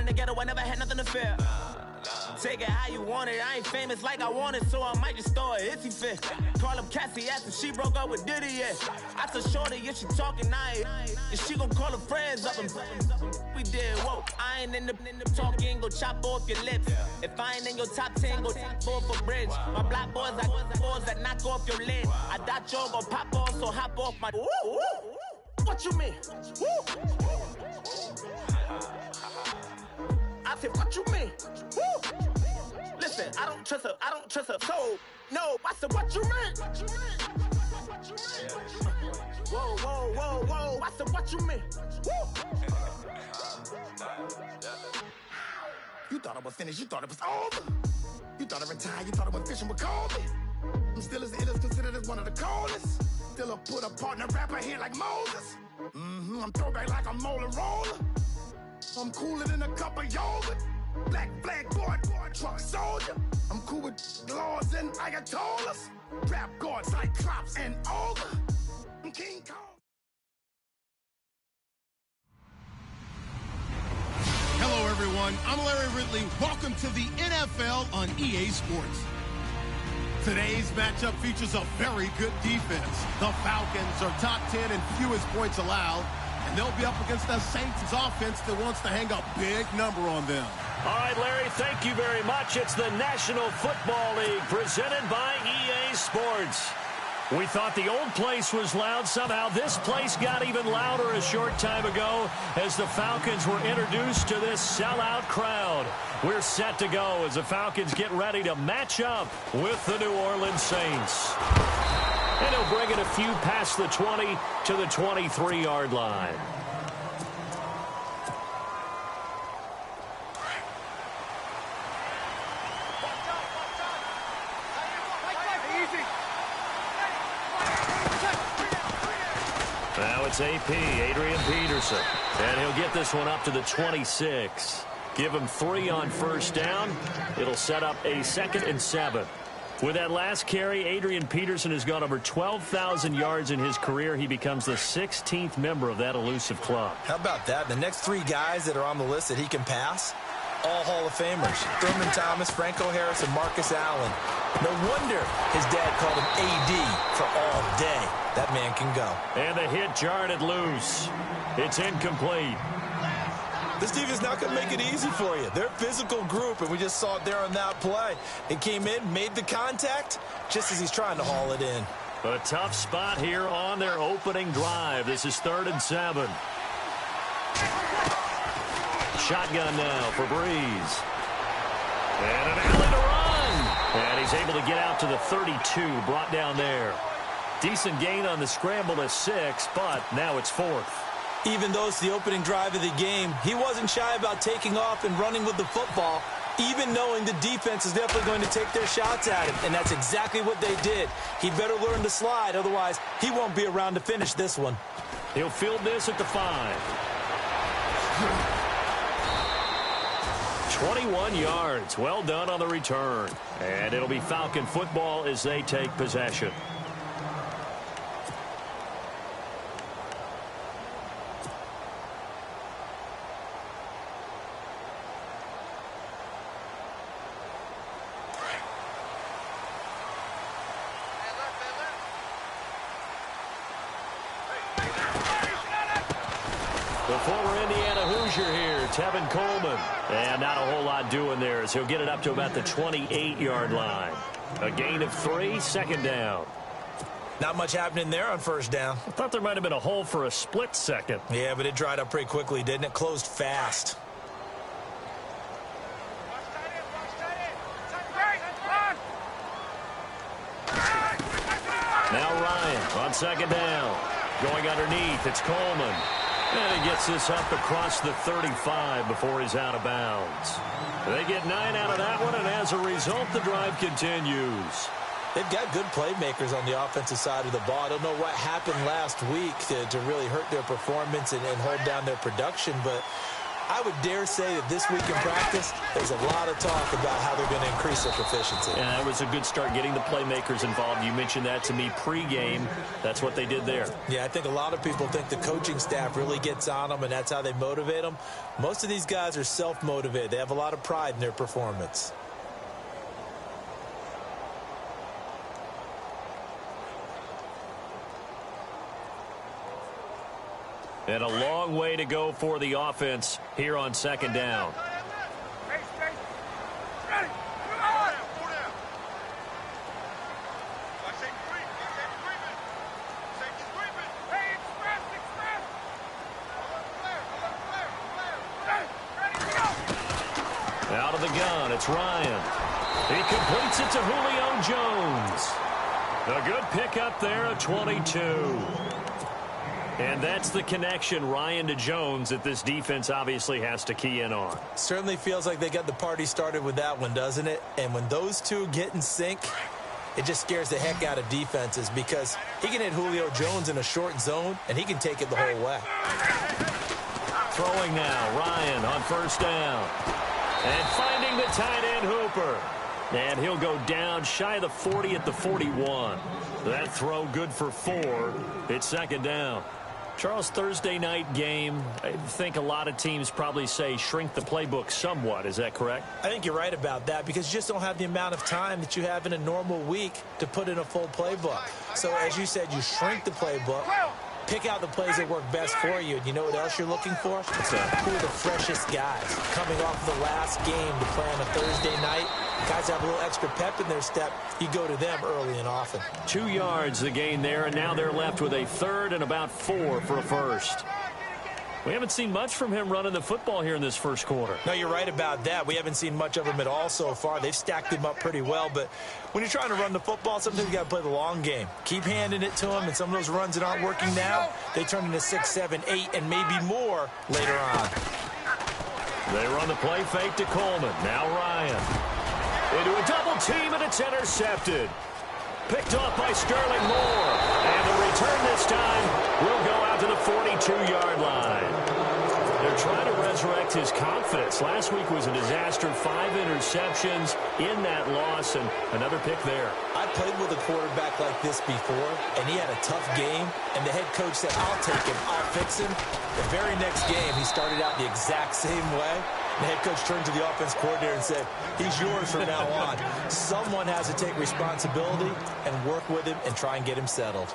the ghetto, I never had nothing to fear. Take it how you want it, I ain't famous like I want it, so I might just throw a hissy fit. Call up Cassie, asked if she broke up with Diddy, yeah. I told Shorty, if she talking, and she gon' call her friends up and we did, whoa. I ain't in the talking, go chop off your lips. If I ain't in your top 10, go top 4 for bridge. My black boys, I boys that knock off your lid. I dot yo, go pop off, so hop off my. What you mean? I said, what you mean? Listen, I don't trust her, so no. I said, what you mean? Whoa. I said, what you mean? You thought I was finished, you thought it was over. You thought I retired, you thought I was fishing with Colby. I'm still as ill as considered as one of the coldest. Still a put a partner rapper here like Moses. I'm throwback like a molar roller. I'm cooler than a cup of yogurt. Black flag boy, truck soldier. I'm cool with laws and Ayatollahs. Rap god, Cyclops and Ogre. I'm King Kong. Hello, everyone. I'm Larry Ridley. Welcome to the NFL on EA Sports. Today's matchup features a very good defense. The Falcons are top 10 in fewest points allowed, and they'll be up against the Saints offense that wants to hang a big number on them. All right, Larry, thank you very much. It's the National Football League presented by EA Sports. We thought the old place was loud. Somehow this place got even louder a short time ago as the Falcons were introduced to this sellout crowd. We're set to go as the Falcons get ready to match up with the New Orleans Saints. And he'll bring it a few past the 20 to the 23-yard line. Now it's AP, Adrian Peterson. And he'll get this one up to the 26. Give him 3 on first down. It'll set up a 2nd and 7. With that last carry, Adrian Peterson has gone over 12,000 yards in his career. He becomes the 16th member of that elusive club. How about that? The next 3 guys that are on the list that he can pass, all Hall of Famers. Thurman Thomas, Franco Harris, and Marcus Allen. No wonder his dad called him AD for all day. That man can go. And the hit jarred it loose. It's incomplete. This defense not going to make it easy for you. They're a physical group, and we just saw it there on that play. It came in, made the contact, just as he's trying to haul it in. A tough spot here on their opening drive. This is 3rd and 7. Shotgun now for Breeze. And an alley to run. And he's able to get out to the 32, brought down there. Decent gain on the scramble to 6, but now it's 4th. Even though it's the opening drive of the game, he wasn't shy about taking off and running with the football, even knowing the defense is definitely going to take their shots at him, and that's exactly what they did. He better learn to slide, otherwise he won't be around to finish this one. He'll field this at the 5. 21 yards. Well done on the return. And it'll be Falcon football as they take possession. The former Indiana Hoosier here, Tevin Coleman. And not a whole lot doing there as he'll get it up to about the 28-yard line. A gain of 3, 2nd down. Not much happening there on first down. I thought there might have been a hole for a split second. Yeah, but it dried up pretty quickly, didn't it? Closed fast. Now Ryan on 2nd down. Going underneath, it's Coleman. And he gets this up across the 35 before he's out of bounds. They get 9 out of that one, and as a result, the drive continues. They've got good playmakers on the offensive side of the ball. I don't know what happened last week to really hurt their performance and hold down their production, but I would dare say that this week in practice, there's a lot of talk about how they're going to increase their proficiency. And that was a good start, getting the playmakers involved. You mentioned that to me pregame. That's what they did there. Yeah, I think a lot of people think the coaching staff really gets on them, and that's how they motivate them. Most of these guys are self-motivated. They have a lot of pride in their performance. And a long way to go for the offense here on second down. Out of the gun, it's Ryan. He completes it to Julio Jones. A good pickup there of 22. And that's the connection, Ryan to Jones, that this defense obviously has to key in on. Certainly feels like they got the party started with that one, doesn't it? And when those two get in sync, it just scares the heck out of defenses because he can hit Julio Jones in a short zone, and he can take it the whole way. Throwing now, Ryan on first down. And finding the tight end Hooper. And he'll go down shy of the 40 at the 41. That throw good for 4. It's second down. Charles, Thursday night game, I think a lot of teams probably say shrink the playbook somewhat. Is that correct? I think you're right about that because you just don't have the amount of time that you have in a normal week to put in a full playbook. So as you said, you shrink the playbook, pick out the plays that work best for you. And you know what else you're looking for? What's that? Who are the freshest guys coming off the last game to play on a Thursday night? Guys have a little extra pep in their step. You go to them early and often. 2 yards the gain there, and now they're left with a third and about 4 for a first. We haven't seen much from him running the football here in this first quarter. No, you're right about that. We haven't seen much of him at all so far. They've stacked him up pretty well, but when you're trying to run the football, sometimes you got to play the long game. Keep handing it to him, and some of those runs that aren't working now, they turn into 6, 7, 8, and maybe more later on. They run the play fake to Coleman. Now Ryan. Into a double team, and it's intercepted. Picked off by Sterling Moore. And the return this time will go out to the 42-yard line. They're trying to resurrect his confidence. Last week was a disaster. 5 interceptions in that loss, and another pick there. I played with a quarterback like this before, and he had a tough game, and the head coach said, I'll take him, I'll fix him. The very next game, he started out the exact same way. The head coach turned to the offense coordinator and said, he's yours from now on. Someone has to take responsibility and work with him and try and get him settled.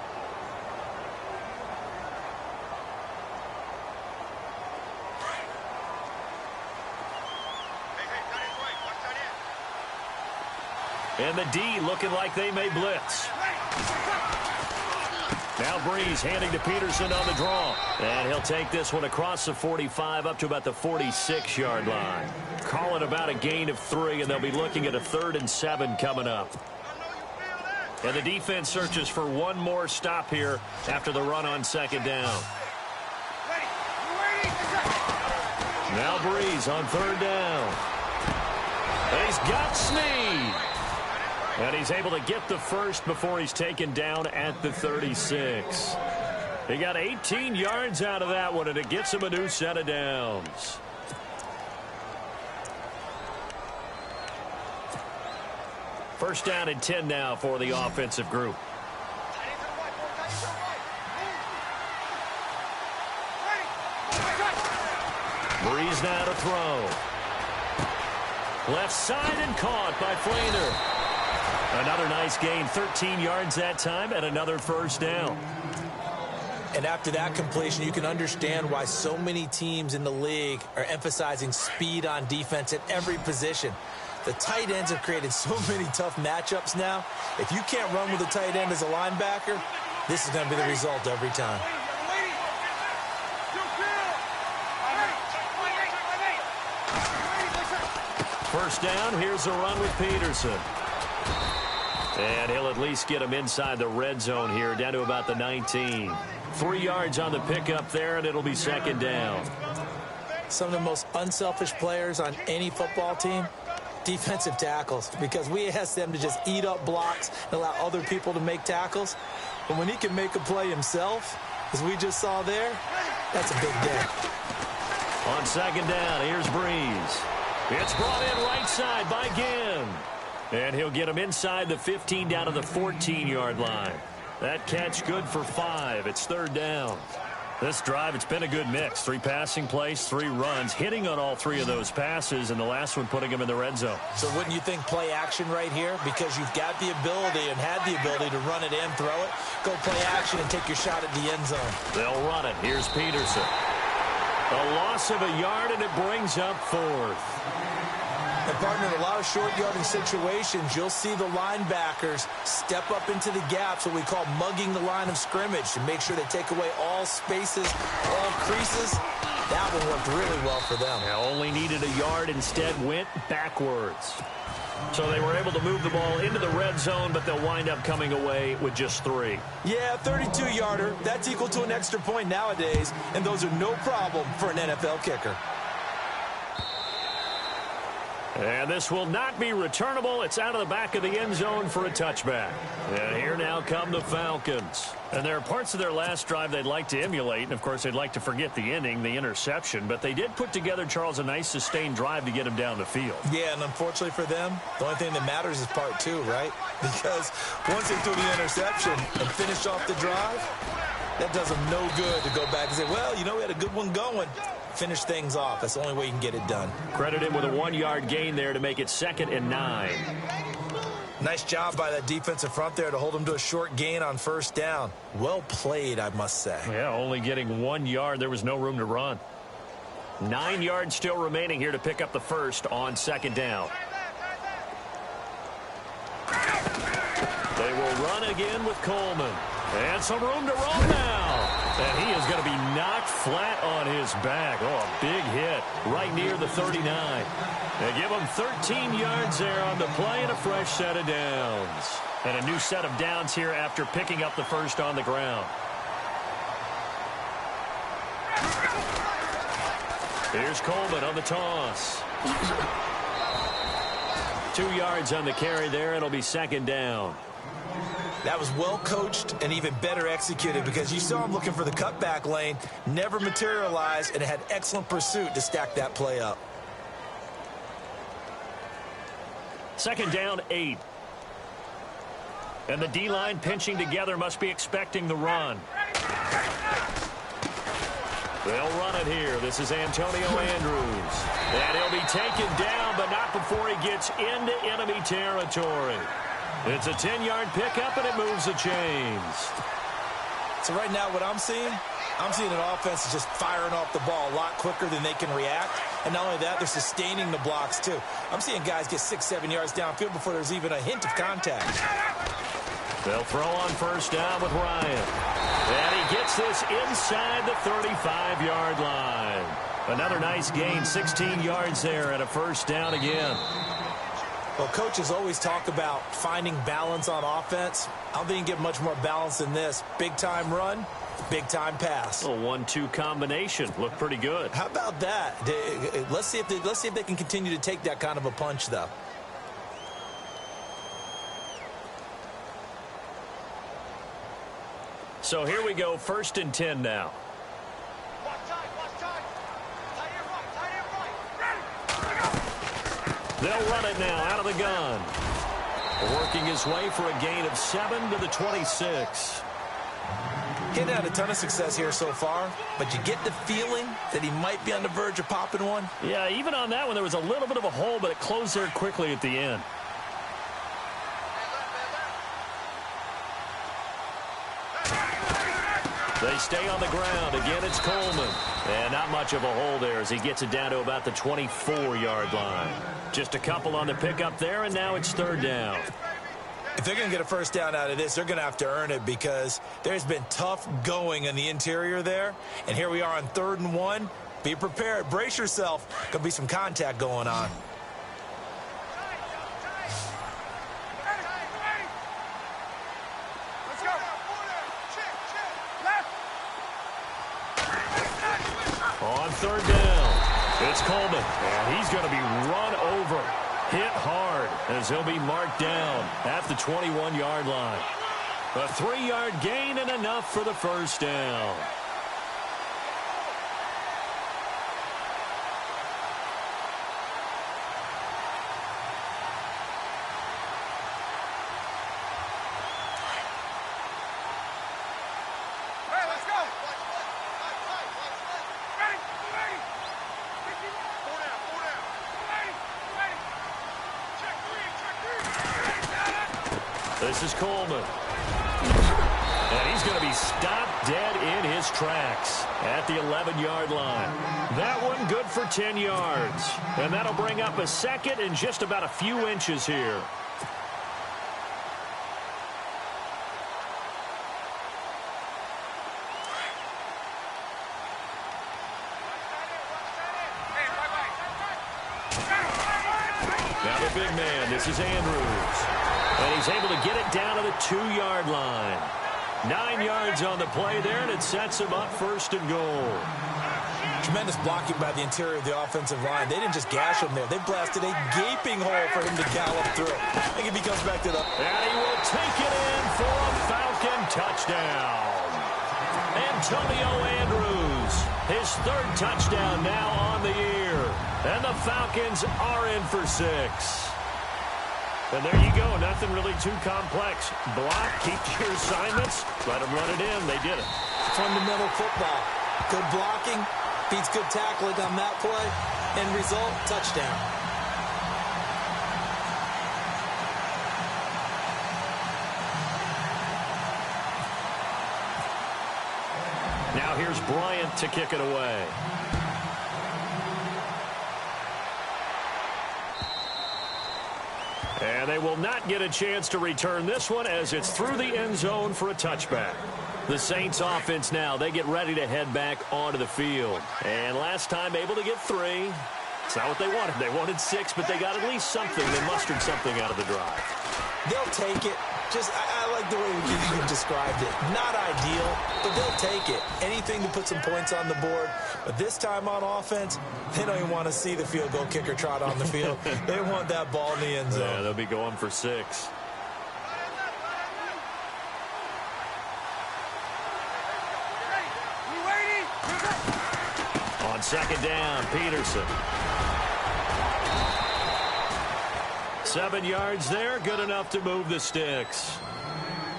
And the D looking like they may blitz. Now Breeze handing to Peterson on the draw. And he'll take this one across the 45 up to about the 46-yard line. Call it about a gain of 3, and they'll be looking at a 3rd and 7 coming up. And the defense searches for one more stop here after the run on second down. Now Breeze on 3rd down. And he's got Snead. And he's able to get the first before he's taken down at the 36. He got 18 yards out of that one, and it gets him a new set of downs. First down and 10 now for the offensive group. Breeze now to throw. Left side and caught by Flainer. Another nice gain, 13 yards that time, and another first down. And after that completion, you can understand why so many teams in the league are emphasizing speed on defense at every position. The tight ends have created so many tough matchups now. If you can't run with a tight end as a linebacker, this is going to be the result every time. First down, here's a run with Peterson. And he'll at least get him inside the red zone here, down to about the 19. 3 yards on the pickup there, and it'll be second down. Some of the most unselfish players on any football team, defensive tackles, because we ask them to just eat up blocks and allow other people to make tackles. But when he can make a play himself, as we just saw there, that's a big day. On second down, here's Breeze. It's brought in right side by Ginn. And he'll get him inside the 15 down to the 14-yard line. That catch good for 5. It's third down. This drive, it's been a good mix. 3 passing plays, 3 runs, hitting on all 3 of those passes, and the last one putting him in the red zone. So wouldn't you think play action right here? Because you've got the ability and had the ability to run it in, throw it, go play action and take your shot at the end zone. They'll run it. Here's Peterson. A loss of a yard, and it brings up 4th. And, partner, in a lot of short yardage situations, you'll see the linebackers step up into the gaps, what we call mugging the line of scrimmage, to make sure they take away all spaces, all creases. That one worked really well for them. Now only needed a yard, instead went backwards. So they were able to move the ball into the red zone, but they'll wind up coming away with just 3. Yeah, 32-yarder. That's equal to an extra point nowadays, and those are no problem for an NFL kicker. And this will not be returnable. It's out of the back of the end zone for a touchback. And here now come the Falcons. And there are parts of their last drive they'd like to emulate. And, of course, they'd like to forget the ending, the interception. But they did put together, Charles, a nice sustained drive to get him down the field. Yeah, and unfortunately for them, the only thing that matters is part 2, right? Because once they threw the interception and finished off the drive, that does them no good to go back and say, well, you know, we had a good one going. Finish things off. That's the only way you can get it done. Credit him with a 1-yard gain there to make it 2nd and 9. Nice job by that defensive front there to hold him to a short gain on first down. Well played, I must say. Yeah, only getting 1 yard. There was no room to run. 9 yards still remaining here to pick up the first on 2nd down. They will run again with Coleman. And some room to roll now. And he is going to be knocked flat on his back. Oh, a big hit right near the 39. They give him 13 yards there on the play and a fresh set of downs. And a new set of downs here after picking up the first on the ground. Here's Coleman on the toss. 2 yards on the carry there. It'll be 2nd down. That was well coached and even better executed because you saw him looking for the cutback lane, never materialized, and had excellent pursuit to stack that play up. 2nd down, 8. And the D-line pinching together, must be expecting the run. They'll run it here. This is Antonio Andrews. And he'll be taken down, but not before he gets into enemy territory. It's a 10-yard pickup, and it moves the chains. So right now what I'm seeing an offense just firing off the ball a lot quicker than they can react. And not only that, they're sustaining the blocks, too. I'm seeing guys get 6-7 yards downfield before there's even a hint of contact. They'll throw on first down with Ryan. And he gets this inside the 35-yard line. Another nice gain, 16 yards there, and a first down again. Well, coaches always talk about finding balance on offense. I don't think you can get much more balance than this. Big-time run, big-time pass. A 1-2 combination. Looked pretty good. How about that? Let's see if they can continue to take that kind of a punch, though. So here we go, 1st and 10 now. They'll run it now out of the gun. Working his way for a gain of 7 to the 26. He hadn't had a ton of success here so far, but you get the feeling that he might be on the verge of popping one. Yeah, even on that one, there was a little bit of a hole, but it closed there quickly at the end. They stay on the ground. Again, it's Coleman. And not much of a hole there as he gets it down to about the 24-yard line. Just a couple on the pickup there, and now it's 3rd down. If they're going to get a first down out of this, they're going to have to earn it because there's been tough going in the interior there. And here we are on 3rd and 1. Be prepared. Brace yourself. Going to be some contact going on. On 3rd down, it's Coleman, and he's going to be run over, hit hard, as he'll be marked down at the 21-yard line. A 3-yard gain and enough for the first down. This is Coleman. And he's going to be stopped dead in his tracks at the 11-yard line. That one good for 10 yards. And that'll bring up a second and just about a few inches here. Now the big man, this is Andrews. And he's able to get it down to the 2-yard line. 9 yards on the play there, and it sets him up first and goal. Tremendous blocking by the interior of the offensive line. They didn't just gash him there. They blasted a gaping hole for him to gallop through. I think if he comes back to the... And he will take it in for a Falcon touchdown. Antonio Andrews, his 3rd touchdown now on the year. And the Falcons are in for 6. And there you go. Nothing really too complex. Block, keep your assignments, let them run it in. They did it. Fundamental football. Good blocking, beats good tackling on that play. End result, touchdown. Now here's Bryant to kick it away. And they will not get a chance to return this one as it's through the end zone for a touchback. The Saints offense now, they get ready to head back onto the field. And last time able to get 3. It's not what they wanted. They wanted 6, but they got at least something. They mustered something out of the drive. They'll take it. I like the way you described it. Not ideal, but they'll take it. Anything to put some points on the board. But this time on offense, they don't even want to see the field goal kicker trot on the field. They want that ball in the end zone. Yeah, they'll be going for 6. On 2nd down, Peterson. 7 yards there, good enough to move the sticks.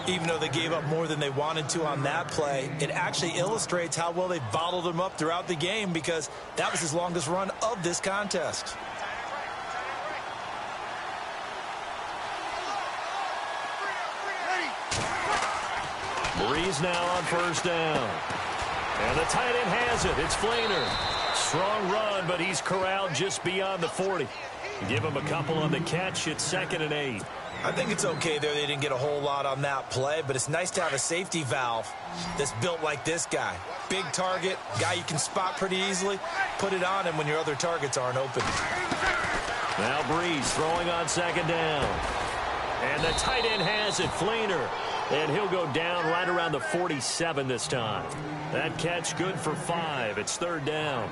Even though they gave up more than they wanted to on that play, it actually illustrates how well they bottled them up throughout the game because that was his longest run of this contest. Breeze now on 1st down. And the tight end has it. It's Flainer. Strong run, but he's corralled just beyond the 40. Give him a couple on the catch. It's 2nd and 8. I think it's okay there. They didn't get a whole lot on that play, but it's nice to have a safety valve that's built like this guy. Big target, guy you can spot pretty easily. Put it on him when your other targets aren't open. Now Breeze throwing on 2nd down. And the tight end has it, Flainer. And he'll go down right around the 47 this time. That catch good for 5. It's 3rd down.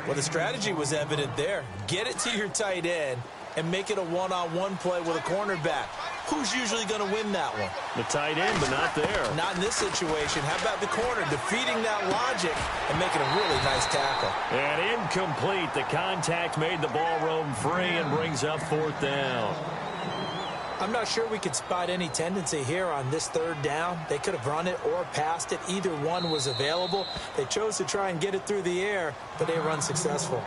Well, the strategy was evident there. Get it to your tight end and make it a one-on-one play with a cornerback. Who's usually going to win that one? The tight end, but not there. Not in this situation. How about the corner defeating that logic and making a really nice tackle? And incomplete. The contact made the ball roam free and brings up 4th down. I'm not sure we could spot any tendency here on this 3rd down. They could have run it or passed it. Either one was available. They chose to try and get it through the air, but they were unsuccessful.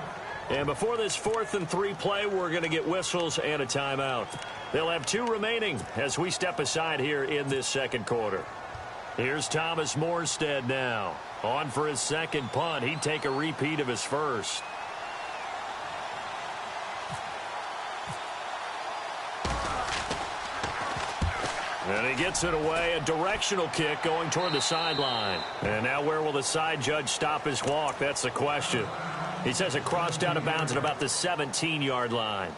And before this 4th and 3 play, we're going to get whistles and a timeout. They'll have 2 remaining as we step aside here in this 2nd quarter. Here's Thomas Morstead now. On for his 2nd punt. He'd take a repeat of his 1st. And he gets it away, a directional kick going toward the sideline. And now where will the side judge stop his walk? That's the question. He says it crossed out of bounds at about the 17-yard line.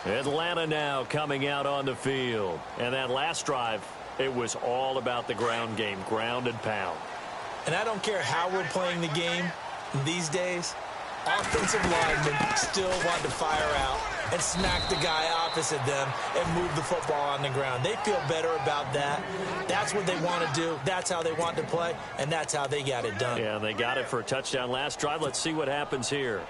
Atlanta now coming out on the field. And that last drive, it was all about the ground game, ground and pound. And I don't care how we're playing the game these days, offensive linemen still want to fire out and smack the guy opposite them and move the football on the ground. They feel better about that. That's what they want to do. That's how they want to play, and that's how they got it done. Yeah, they got it for a touchdown last drive. Let's see what happens here.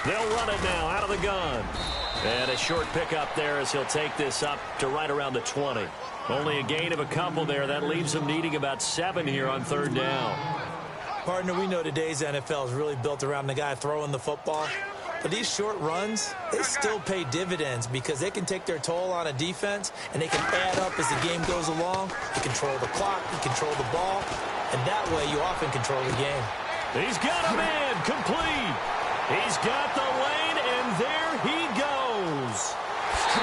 They'll run it now out of the gun. And a short pickup there as he'll take this up to right around the 20. Only a gain of a couple there. That leaves him needing about 7 here on 3rd down. Partner, we know today's NFL is really built around the guy throwing the football. But these short runs, they still pay dividends because they can take their toll on a defense, and they can add up as the game goes along. You control the clock, you control the ball, and that way you often control the game. He's got a man complete. He's got the lane, and there he goes.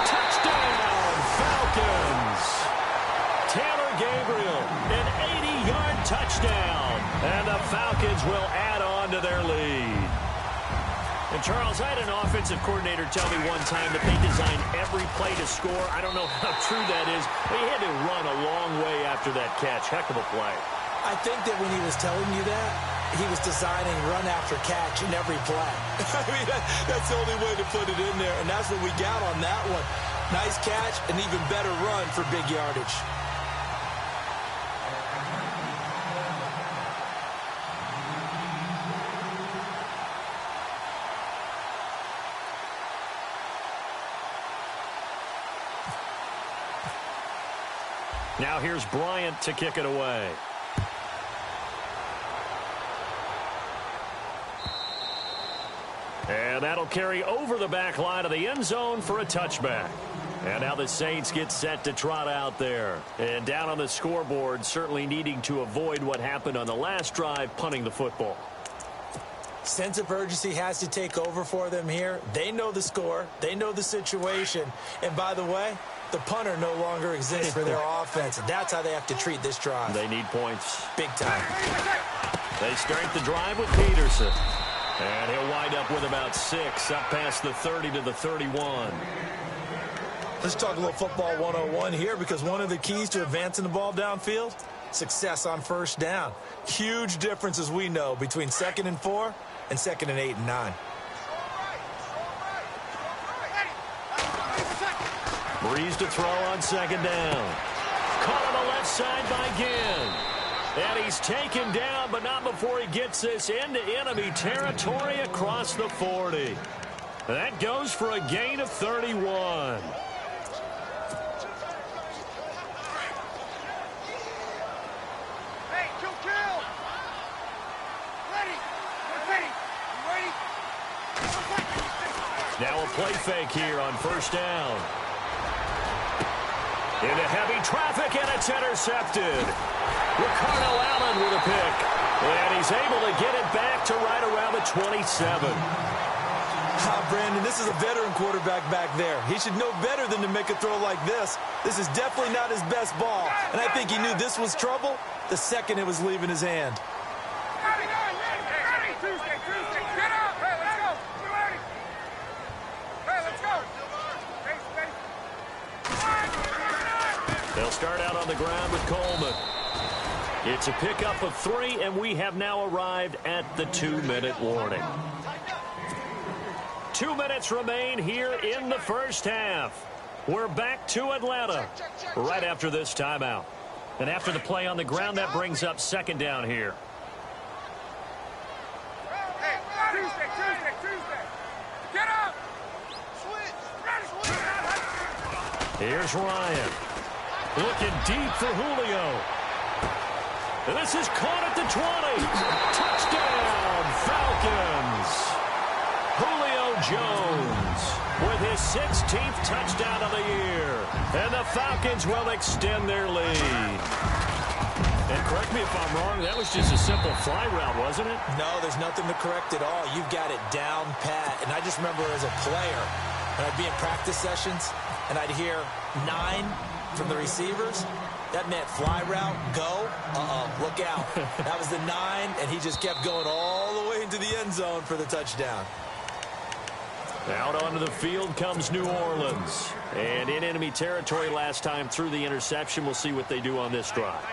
Touchdown, Falcons. Taylor Gabriel, an 80-yard touchdown. And the Falcons will add on to their lead. And, Charles, I had an offensive coordinator tell me one time that they design every play to score. I don't know how true that is, but he had to run a long way after that catch. Heck of a play. I think that when he was telling you that, he was designing run after catch in every play. I mean, that's the only way to put it in there, and that's what we got on that one. Nice catch, an even better run for big yardage. Now here's Bryant to kick it away. And that'll carry over the back line of the end zone for a touchback. And now the Saints get set to trot out there. And down on the scoreboard, certainly needing to avoid what happened on the last drive, punting the football. Sense of urgency has to take over for them here. They know the score. They know the situation. And by the way, the punter no longer exists for their offense. And that's how they have to treat this drive. They need points. Big time. They start the drive with Peterson. And he'll wind up with about 6, up past the 30 to the 31. Let's talk a little football 101 here, because one of the keys to advancing the ball downfield, success on first down. Huge difference, as we know, between 2nd and 4 and 2nd and 8 and 9. Breeze to throw on 2nd down. Caught on the left side by Ginn. And he's taken down, but not before he gets this into enemy territory across the 40. That goes for a gain of 31. Now a play fake here on first down. Into heavy traffic, and it's intercepted. Ricardo Allen with a pick. And he's able to get it back to right around the 27. Brandon, this is a veteran quarterback back there. He should know better than to make a throw like this. This is definitely not his best ball. And I think he knew this was trouble the second it was leaving his hand. They'll start out on the ground with Coleman. It's a pickup of 3, and we have now arrived at the 2-minute warning. 2 minutes remain here in the first half. We're back to Atlanta right after this timeout. And after the play on the ground, that brings up 2nd down here. Here's Ryan. Looking deep for Julio. And this is caught at the 20. Touchdown, Falcons. Julio Jones with his 16th touchdown of the year. And the Falcons will extend their lead. And correct me if I'm wrong, that was just a simple fly route, wasn't it? No, there's nothing to correct at all. You've got it down pat. And I just remember as a player, when I'd be in practice sessions, and I'd hear 9 from the receivers, that meant fly route, go, look out. That was the 9, and he just kept going all the way into the end zone for the touchdown. Out onto the field comes New Orleans. And in enemy territory last time through the interception. We'll see what they do on this drive.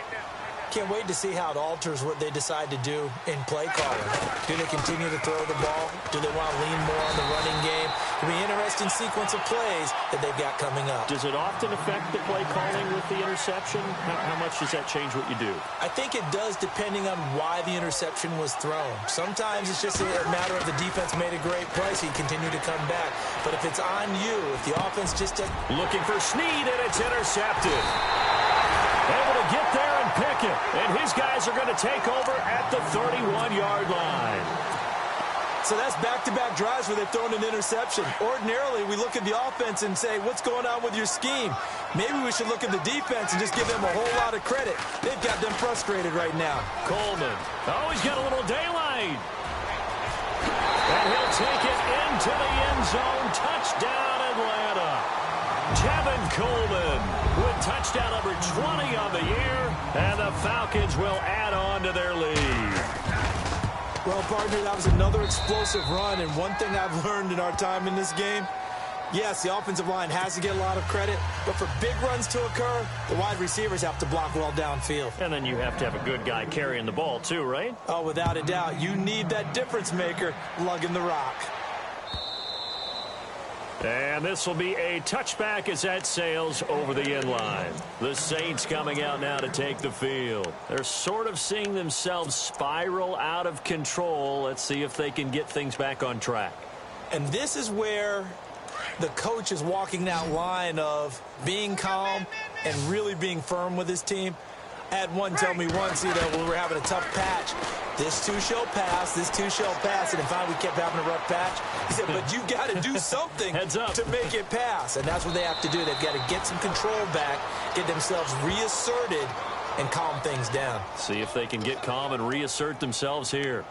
Can't wait to see how it alters what they decide to do in play calling. Do they continue to throw the ball? Do they want to lean more on the running game? It'll be an interesting sequence of plays that they've got coming up. Does it often affect the play calling with the interception? How much does that change what you do? I think it does, depending on why the interception was thrown. Sometimes it's just a matter of the defense made a great play, so you continue to come back. But if it's on you, if the offense just... Looking for Snead, and it's intercepted. Able to get there and Pickett, and his guys are going to take over at the 31-yard line. So that's back-to-back drives where they've thrown an interception. Ordinarily, we look at the offense and say, what's going on with your scheme? Maybe we should look at the defense and just give them a whole lot of credit. They've got them frustrated right now. Coleman. Oh, he's got a little daylight. And he'll take it into the end zone. Touchdown, Atlanta. Tevin Coleman with touchdown number 20 on the year. And the Falcons will add on to their lead. Well, partner, that was another explosive run, and one thing I've learned in our time in this game, yes, the offensive line has to get a lot of credit, but for big runs to occur, the wide receivers have to block well downfield. And then you have to have a good guy carrying the ball too, right? Oh, without a doubt. You need that difference maker lugging the rock. And this will be a touchback as that sails over the end line. The Saints coming out now to take the field. They're sort of seeing themselves spiral out of control. Let's see if they can get things back on track. And this is where the coach is walking that line of being calm and really being firm with his team. I had one tell me once, when we were having a tough patch, this too shall pass, this too shall pass, and finally we kept having a rough patch. He said, but you got to do something to make it pass, and that's what they have to do. They've got to get some control back, get themselves reasserted, and calm things down. See if they can get calm and reassert themselves here.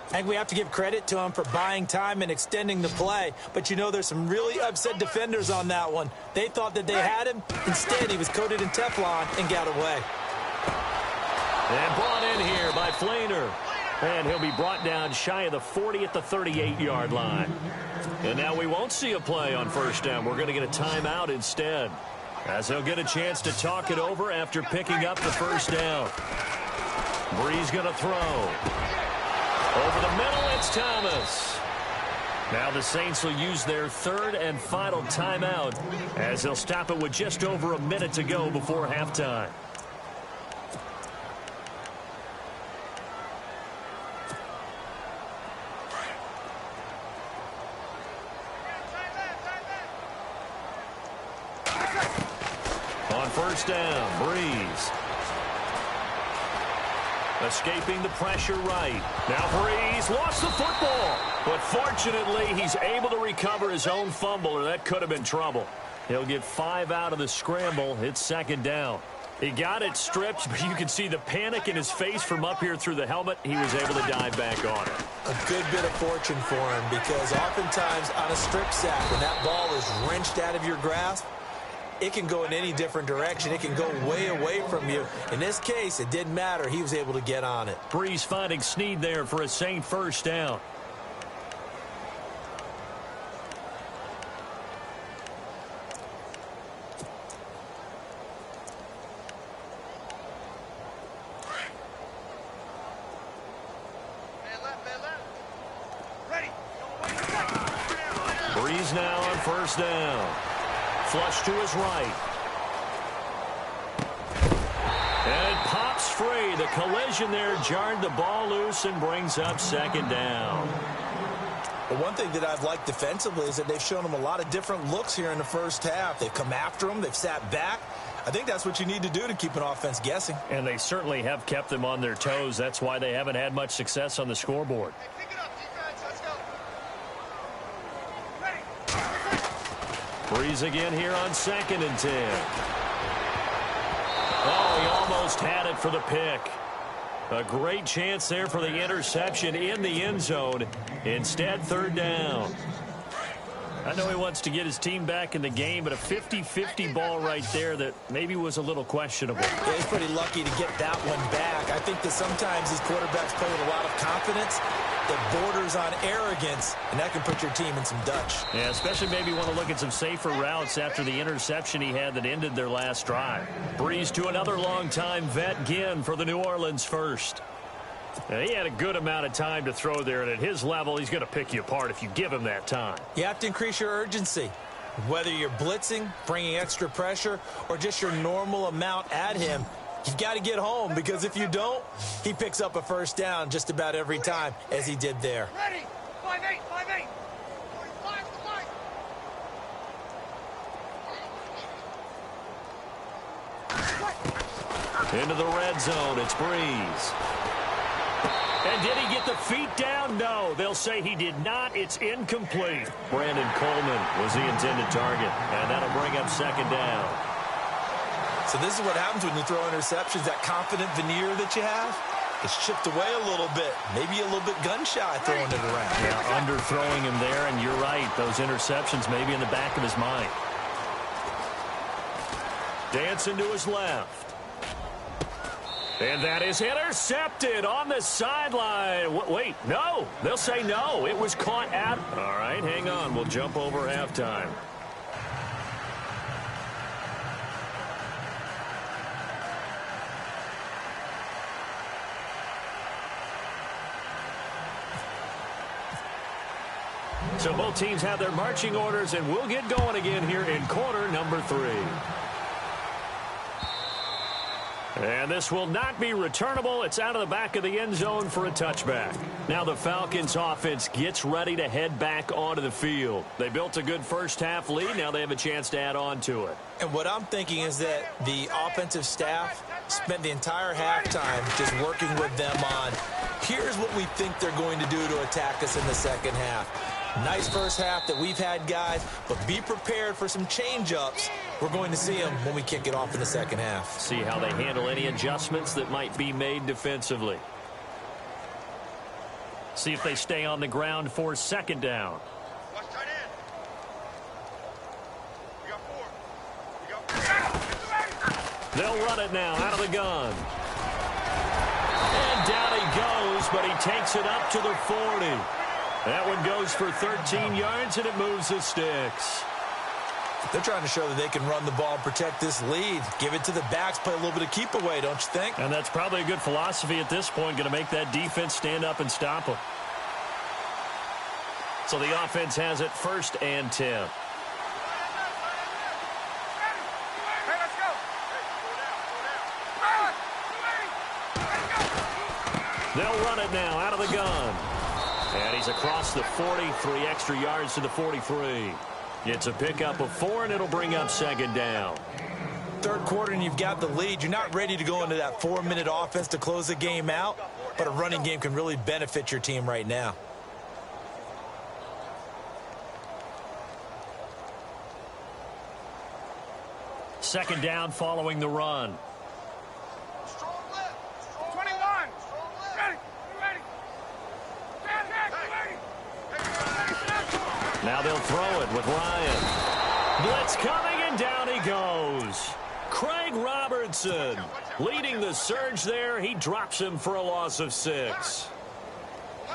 I think we have to give credit to him for buying time and extending the play. But, there's some really upset defenders on that one. They thought that they had him. Instead, he was coated in Teflon and got away. And brought in here by Flainer. And he'll be brought down shy of the 40 at the 38-yard line. And now we won't see a play on first down. We're going to get a timeout instead, as he'll get a chance to talk it over after picking up the first down. Breeze going to throw. Over the middle, it's Thomas. Now the Saints will use their third and final timeout, as they'll stop it with just over a minute to go before halftime. On first down, Breeze. Escaping the pressure right. Now Breeze lost the football. But fortunately, he's able to recover his own fumble, or that could have been trouble. He'll get 5 out of the scramble. It's second down. He got it stripped, but you can see the panic in his face from up here through the helmet. He was able to dive back on it. A good bit of fortune for him, because oftentimes on a strip sack, when that ball is wrenched out of your grasp, it can go in any different direction. It can go way away from you. In this case, it didn't matter. He was able to get on it. Breeze finding Snead there for a Saint first down. Breeze now on first down. Flush to his right. And it pops free. The collision there jarred the ball loose and brings up second down. Well, one thing that I've liked defensively is that they've shown him a lot of different looks here in the first half. They've come after him. They've sat back. I think that's what you need to do to keep an offense guessing. And they certainly have kept them on their toes. That's why they haven't had much success on the scoreboard. Breeze again here on 2nd and 10. Oh, he almost had it for the pick. A great chance there for the interception in the end zone. Instead, third down. I know he wants to get his team back in the game, but a 50-50 ball right there that maybe was a little questionable. Yeah, he's pretty lucky to get that one back. I think that sometimes these quarterbacks play with a lot of confidence that borders on arrogance, and that can put your team in some Dutch. Yeah, especially maybe want to look at some safer routes after the interception he had that ended their last drive. Breeze to another long-time vet, Ginn, for the New Orleans first. Now, he had a good amount of time to throw there, and at his level, he's going to pick you apart if you give him that time. You have to increase your urgency. Whether you're blitzing, bringing extra pressure, or just your normal amount at him, you've got to get home, because if you don't, he picks up a first down just about every time, as he did there. Ready? 5-8, 5-8. 45, 45. Into the red zone, it's Breeze. And did he get the feet down? No, they'll say he did not. It's incomplete. Brandon Coleman was the intended target, and that'll bring up second down. So this is what happens when you throw interceptions. That confident veneer that you have, it's chipped away a little bit. Maybe a little bit gun-shy throwing it around. Yeah, underthrowing him there, and you're right. Those interceptions maybe in the back of his mind. Dancing to his left. And that is intercepted on the sideline. Wait, no. They'll say no. It was caught out. All right, hang on. We'll jump over halftime. So both teams have their marching orders, and we'll get going again here in quarter number 3. And this will not be returnable. It's out of the back of the end zone for a touchback. Now the Falcons offense gets ready to head back onto the field. They built a good first half lead. Now they have a chance to add on to it. And what I'm thinking is that the offensive staff spent the entire halftime just working with them on, here's what we think they're going to do to attack us in the second half. Nice first half that we've had, guys, but be prepared for some change-ups. We're going to see them when we kick it off in the second half. See how they handle any adjustments that might be made defensively. See if they stay on the ground for second down. They'll run it now out of the gun. And down he goes, but he takes it up to the 40. That one goes for 13 yards, and it moves the sticks. They're trying to show that they can run the ball and protect this lead. Give it to the backs, play a little bit of keep away, don't you think? And that's probably a good philosophy at this point, going to make that defense stand up and stop them. So the offense has it 1st and 10. They'll run it now out of the gun. And he's across the 40, 3 extra yards to the 43. It's a pickup of 4, and it'll bring up second down. Third quarter, and you've got the lead. You're not ready to go into that 4-minute offense to close the game out, but a running game can really benefit your team right now. Second down following the run. Now they'll throw it with Ryan. Blitz coming, and down he goes. Craig Robertson leading the surge there. He drops him for a loss of 6.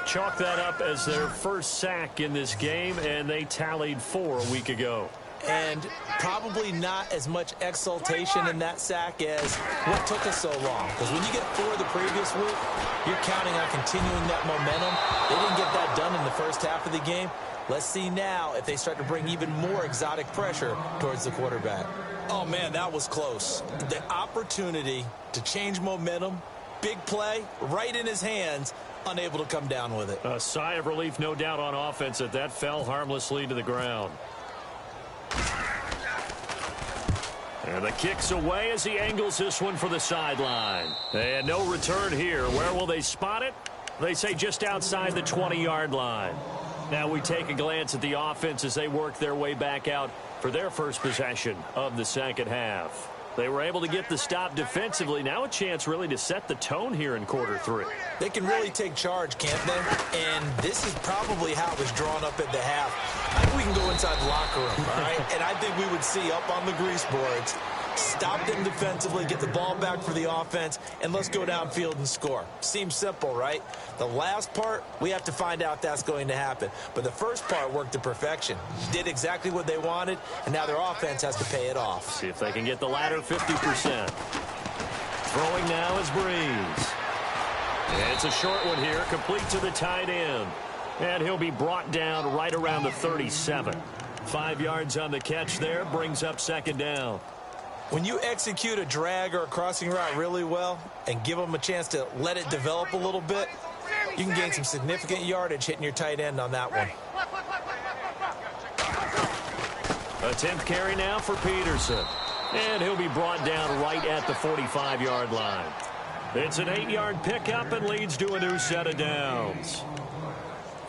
Chalk that up as their first sack in this game, and they tallied 4 a week ago. And probably not as much exultation in that sack as what took us so long. Because when you get 4 the previous week, you're counting on continuing that momentum. They didn't get that done in the first half of the game. Let's see now if they start to bring even more exotic pressure towards the quarterback. Oh, man, that was close. The opportunity to change momentum, big play, right in his hands, unable to come down with it. A sigh of relief, no doubt, on offense that that fell harmlessly to the ground. And the kick's away as he angles this one for the sideline. And no return here. Where will they spot it? They say just outside the 20-yard line. Now we take a glance at the offense as they work their way back out for their first possession of the second half. They were able to get the stop defensively. Now a chance really to set the tone here in quarter 3. They can really take charge, can't they? And this is probably how it was drawn up at the half. I think we can go inside the locker room, all right? And I think we would see up on the grease boards, stop them defensively, get the ball back for the offense, and let's go downfield and score. Seems simple, right? The last part, we have to find out that's going to happen. But the first part worked to perfection. Did exactly what they wanted, and now their offense has to pay it off. See if they can get the latter 50%. Throwing now is Breeze. It's a short one here, complete to the tight end. And he'll be brought down right around the 37. 5 yards on the catch there, brings up second down. When you execute a drag or a crossing route really well and give them a chance to let it develop a little bit, you can gain some significant yardage hitting your tight end on that one. A 10th carry now for Peterson. And he'll be brought down right at the 45-yard line. It's an 8-yard pickup and leads to a new set of downs.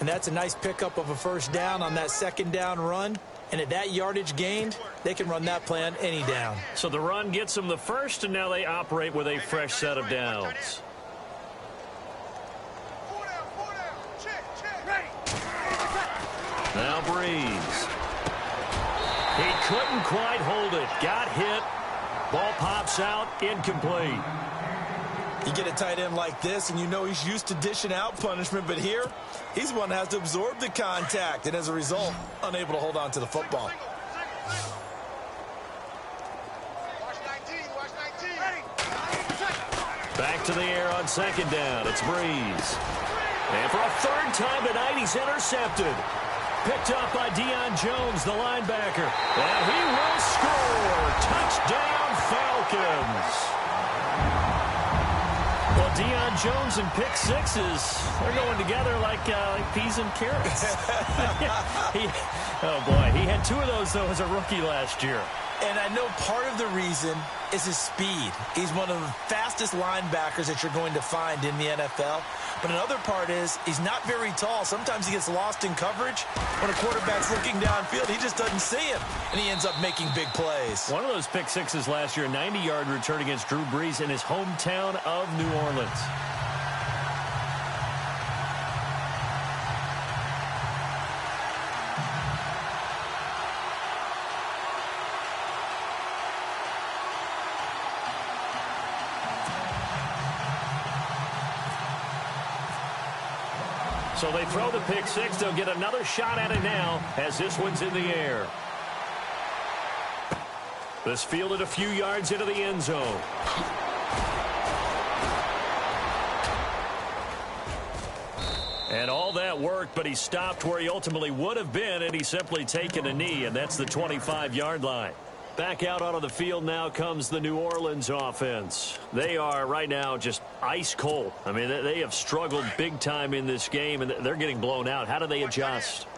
And that's a nice pickup of a first down on that second down run. And at that yardage gained, they can run that play on any down. So the run gets them the first, and now they operate with a fresh set of downs. Now Breeze. He couldn't quite hold it. Got hit. Ball pops out. Incomplete. You get a tight end like this, and you know he's used to dishing out punishment, but here, he's one that has to absorb the contact, and as a result, unable to hold on to the football. Back to the air on second down. It's Breeze. And for a third time tonight, he's intercepted. Picked up by Deion Jones, the linebacker. And he will score. Touchdown, Falcons. Well, Deion Jones and pick sixes, they're going together like peas and carrots. Oh, boy. He had 2 of those, though, as a rookie last year. And I know part of the reason is his speed. He's one of the fastest linebackers that you're going to find in the NFL. But another part is he's not very tall. Sometimes he gets lost in coverage. When a quarterback's looking downfield, he just doesn't see him, and he ends up making big plays. One of those pick sixes last year, a 90-yard return against Drew Brees in his hometown of New Orleans. So they throw the pick six. They'll get another shot at it now as this one's in the air. This fielded a few yards into the end zone. And all that worked, but he stopped where he ultimately would have been, and he's simply taken a knee, and that's the 25-yard line. Back out onto the field now comes the New Orleans offense. They are right now just ice cold. I mean, they have struggled big time in this game, and they're getting blown out. How do they adjust?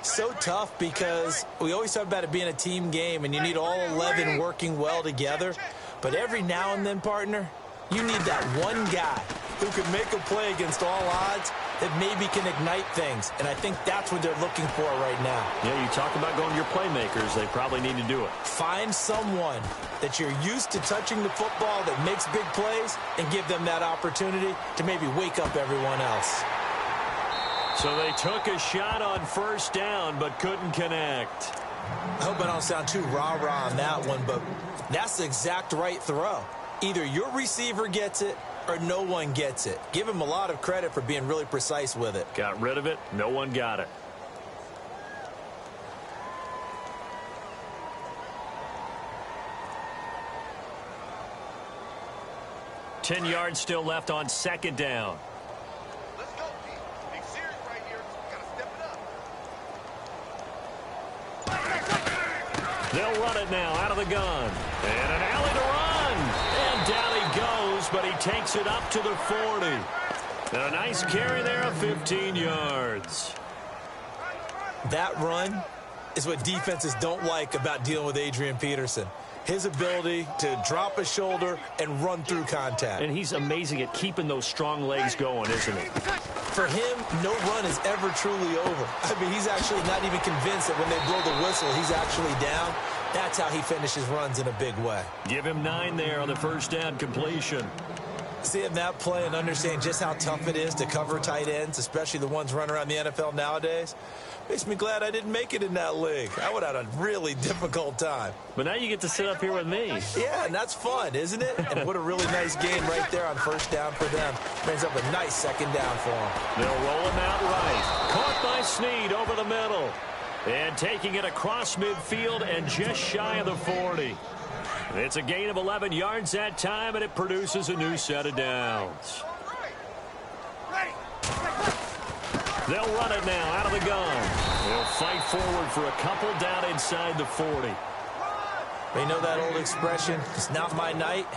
So tough because we always talk about it being a team game, and you need all 11 working well together. But every now and then, partner, you need that one guy who can make a play against all odds that maybe can ignite things. And I think that's what they're looking for right now. Yeah, you talk about going to your playmakers. They probably need to do it. Find someone that you're used to touching the football that makes big plays and give them that opportunity to maybe wake up everyone else. So they took a shot on first down but couldn't connect. I hope I don't sound too rah-rah on that one, but that's the exact right throw. Either your receiver gets it or no one gets it. Give him a lot of credit for being really precise with it. Got rid of it. No one got it. Ten yards still left on second down. Let's go, Pete. Big series right here. Gotta step it up. They'll run it now out of the gun. And an alley to run. And down he goes, but he takes it up to the 40. And a nice carry there of 15 yards. That run is what defenses don't like about dealing with Adrian Peterson. His ability to drop a shoulder and run through contact. And he's amazing at keeping those strong legs going, isn't he? For him, no run is ever truly over. I mean, he's actually not even convinced that when they blow the whistle, he's actually down. That's how he finishes runs in a big way. Give him 9 there on the first down completion. Seeing that play and understanding just how tough it is to cover tight ends, especially the ones running around the NFL nowadays, makes me glad I didn't make it in that league. I would have had a really difficult time. But now you get to sit up here with me. Yeah, and that's fun, isn't it? And what a really nice game right there on first down for them. Brings up a nice second down for them. They'll roll him out right. Caught by Snead over the middle. And taking it across midfield and just shy of the 40. It's a gain of 11 yards that time, and it produces a new set of downs. They'll run it now out of the gun. They'll fight forward for a couple down inside the 40. They know that old expression, it's not my night.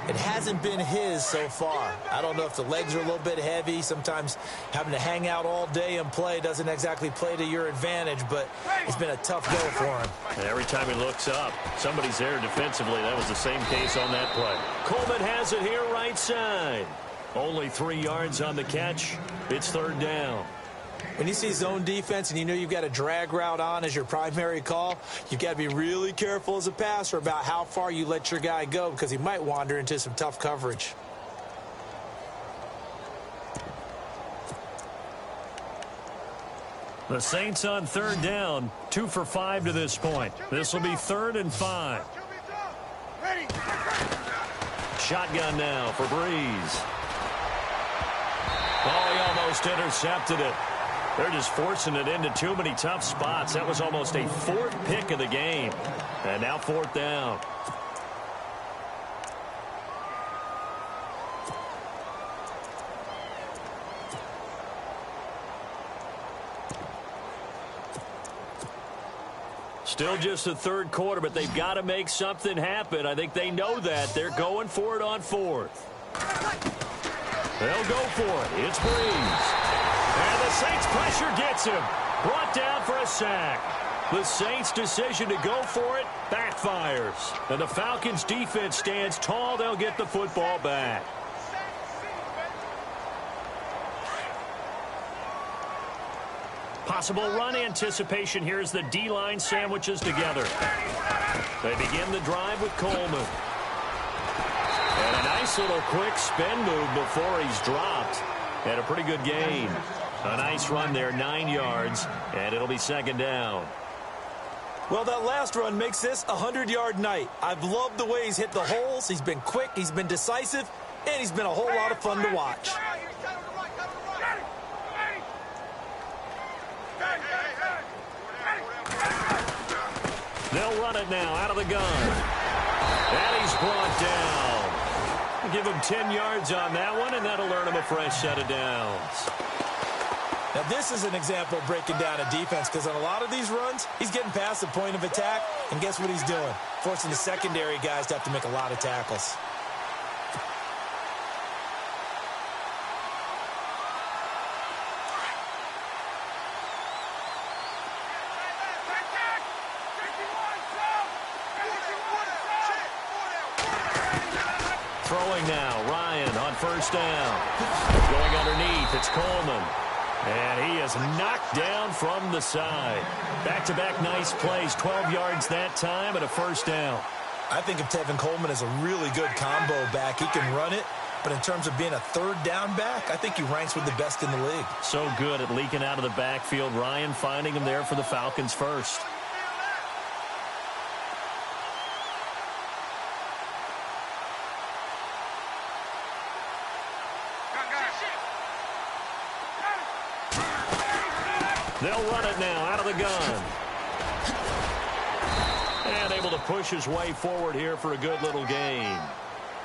It hasn't been his so far. I don't know if the legs are a little bit heavy. Sometimes having to hang out all day and play doesn't exactly play to your advantage, but it's been a tough go for him. And every time he looks up, somebody's there defensively. That was the same case on that play. Coleman has it here right side. Only 3 yards on the catch. It's third down. When you see zone defense and you know you've got a drag route on as your primary call, you've got to be really careful as a passer about how far you let your guy go because he might wander into some tough coverage. The Saints on third down, 2 for 5 to this point. This will be 3rd and 5. Shotgun now for Breeze. Oh, he almost intercepted it. They're just forcing it into too many tough spots. That was almost a 4th pick of the game. And now 4th down. Still just the 3rd quarter, but they've got to make something happen. I think they know that. They're going for it on 4th. They'll go for it. It's Breeze. And the Saints pressure gets him. Brought down for a sack. The Saints' decision to go for it backfires. And the Falcons' defense stands tall. They'll get the football back. Possible run anticipation here as the D-line sandwiches together. They begin the drive with Coleman. And a nice little quick spin move before he's dropped. And a pretty good gain. A nice run there, 9 yards, and it'll be 2nd down. Well, that last run makes this a 100-yard night. I've loved the way he's hit the holes. He's been quick, he's been decisive, and he's been a whole lot of fun to watch. They'll run it now out of the gun. And he's brought down. Give him 10 yards on that one, and that'll earn him a fresh set of downs. Now, this is an example of breaking down a defense because on a lot of these runs, he's getting past the point of attack, and guess what he's doing? Forcing the secondary guys to have to make a lot of tackles. Throwing now, Ryan on 1st down. Going underneath, it's Coleman. And he is knocked down from the side. Back-to-back nice plays, 12 yards that time and a 1st down. I think of Tevin Coleman as a really good combo back. He can run it, but in terms of being a 3rd down back, I think he ranks with the best in the league. So good at leaking out of the backfield. Ryan finding him there for the Falcons first. They'll run it now out of the gun. And able to push his way forward here for a good little gain.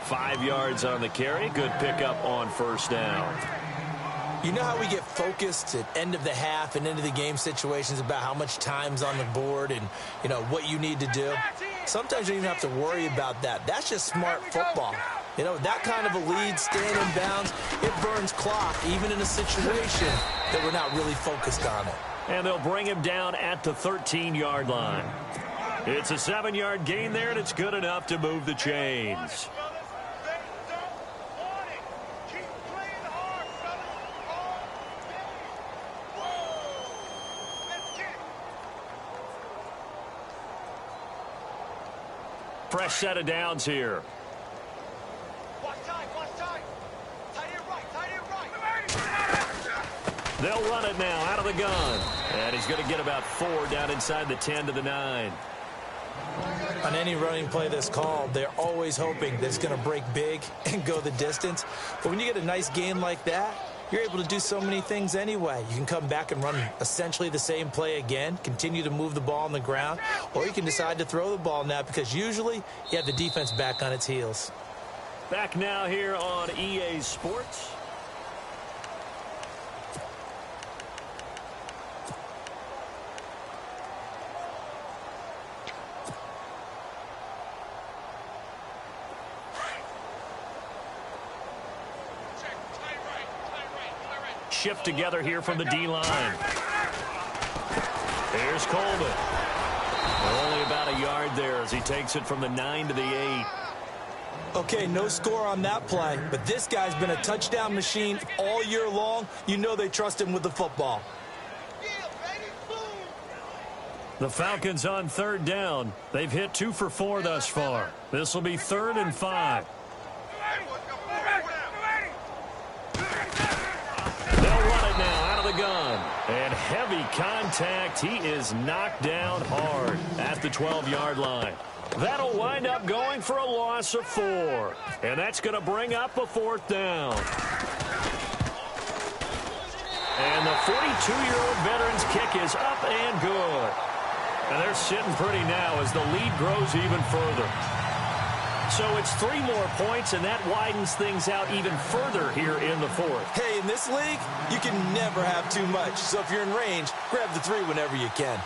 5 yards on the carry. Good pickup on 1st down. You know how we get focused at end of the half and end of the game situations about how much time's on the board and, you know, what you need to do? Sometimes you don't even have to worry about that. That's just smart football. You know, that kind of a lead, stand in bounds, it burns clock, even in a situation that we're not really focused on it. And they'll bring him down at the 13-yard line. It's a 7-yard gain there, and it's good enough to move the chains. Fresh set of downs here. They'll run it now out of the gun. And he's going to get about 4 down inside the 10 to the 9. On any running play that's called, they're always hoping that it's going to break big and go the distance. But when you get a nice gain like that, you're able to do so many things anyway. You can come back and run essentially the same play again, continue to move the ball on the ground, or you can decide to throw the ball now because usually you have the defense back on its heels. Back now here on EA Sports. shift together here from the D-line. Here's Coleman. Only about a yard there as he takes it from the 9 to the 8. Okay, no score on that play, but this guy's been a touchdown machine all year long. You know they trust him with the football. The Falcons on third down. They've hit 2 for 4 thus far. This will be 3rd and 5. They'll run it now out of the gun. And heavy contact. He is knocked down hard at the 12-yard line. That'll wind up going for a loss of 4. And that's going to bring up a 4th down. And the 42-year-old veteran's kick is up and good. And they're sitting pretty now as the lead grows even further. So it's 3 more points, and that widens things out even further here in the 4th. Hey, in this league, you can never have too much. So if you're in range, grab the 3 whenever you can.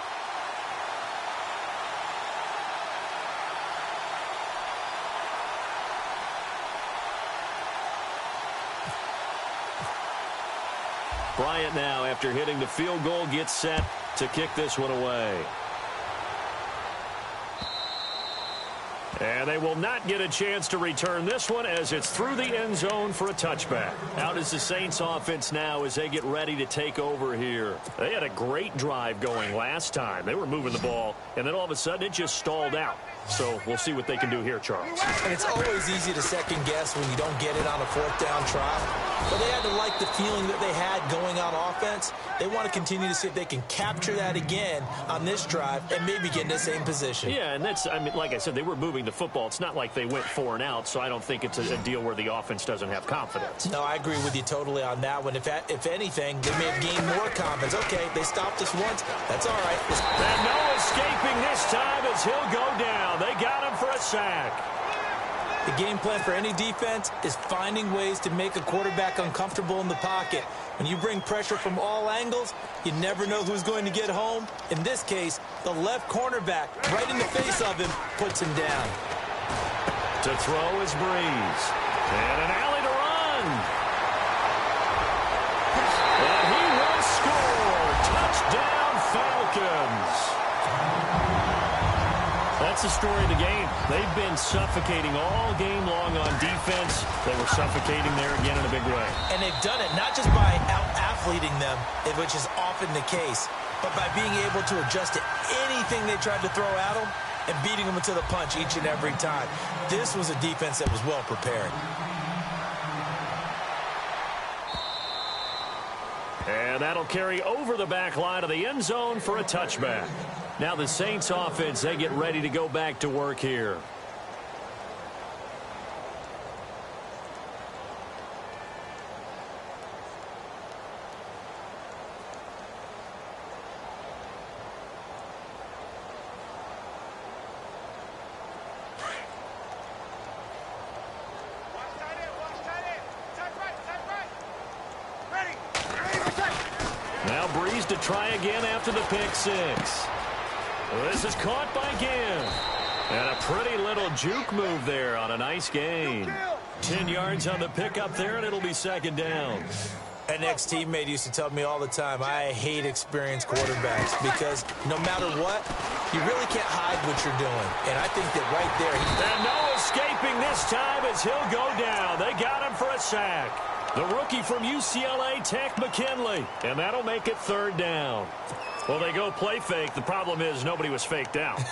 Bryant now, after hitting the field goal, gets set to kick this one away. And they will not get a chance to return this one as it's through the end zone for a touchback. Out is the Saints offense now as they get ready to take over here. They had a great drive going last time. They were moving the ball, and then all of a sudden it just stalled out. So we'll see what they can do here, Charles. And it's always easy to second guess when you don't get it on a 4th down try. But they had to like the feeling that they had going on offense. They want to continue to see if they can capture that again on this drive and maybe get in the same position. Yeah, and that's, I mean, like I said, they were moving the football. It's not like they went 4 and out, so I don't think it's a deal where the offense doesn't have confidence. No, I agree with you totally on that one. If anything, they may have gained more confidence. Okay, they stopped us once. That's all right. And no escaping this time as he'll go down. They got him for a sack. The game plan for any defense is finding ways to make a quarterback uncomfortable in the pocket. When you bring pressure from all angles, you never know who's going to get home. In this case, the left cornerback, right in the face of him, puts him down. To throw is Breeze. And an alley to run. And he will score. Touchdown, Falcons. That's the story of the game. They've been suffocating all game long on defense. They were suffocating there again in a big way. And they've done it not just by out-athleting them, which is often the case, but by being able to adjust to anything they tried to throw at them and beating them to the punch each and every time. This was a defense that was well prepared. And that'll carry over the back line of the end zone for a touchback. Now the Saints offense, they get ready to go back to work here. Now Breeze to try again after the pick 6. This is caught by Ginn. And a pretty little juke move there on a nice gain. 10 yards on the pickup there, and it'll be 2nd down. An ex-teammate used to tell me all the time, I hate experienced quarterbacks because no matter what, you really can't hide what you're doing. And I think that right there... And no escaping this time as he'll go down. They got him for a sack. The rookie from UCLA, Tech McKinley. And that'll make it 3rd down. Well, they go play fake. The problem is nobody was faked out.